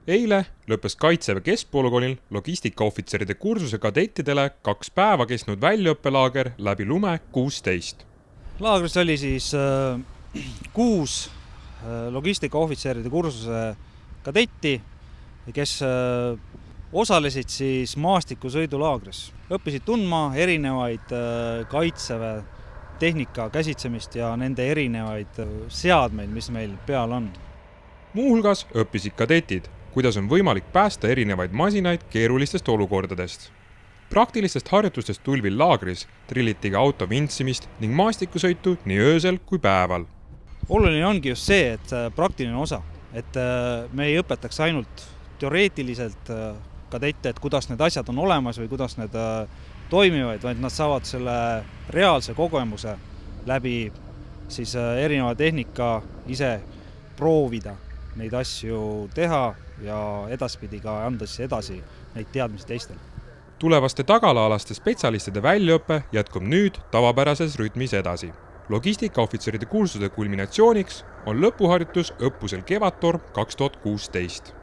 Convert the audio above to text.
Eile lõppes Kaitseväe keskpolügoonil logistikaohvitseride kursuse kadettidele 2 päeva kestnud väljaõppelaager läbi lume 16. Laagris oli siis 6 logistikaohvitseride kursuse kadetti, kes osalesid siis maastikusõidulaagris. Õppisid tundma erinevaid Kaitseväe tehnika käsitsemist ja nende erinevaid seadmeid, mis meil peal on. Muuhulgas õppisid kadetid, kuidas on võimalik päästa erinevaid masinaid keerulistest olukordadest. Praktilistest harjutustest tulvil laagris trilliti ka auto vintsimist ning maastikusõitu nii öösel kui päeval. Oluline ongi just see, et praktiline osa, et me ei õpetaks ainult teoreetiliselt kadette, et kuidas need asjad on olemas või kuidas need toimivad, vaid nad saavad selle reaalse kogemuse läbi siis erineva tehnika ise proovida neid asju teha ja edaspidi ka anda siis edasi neid teadmisi teistele. Tulevaste tagala-alaste spetsialistide väljaõppe jätkub nüüd tavapärases rütmis edasi. Logistikaohvitseride kursuse kulminatsiooniks on lõpuharjutus õppusel Kevadtorm 2016.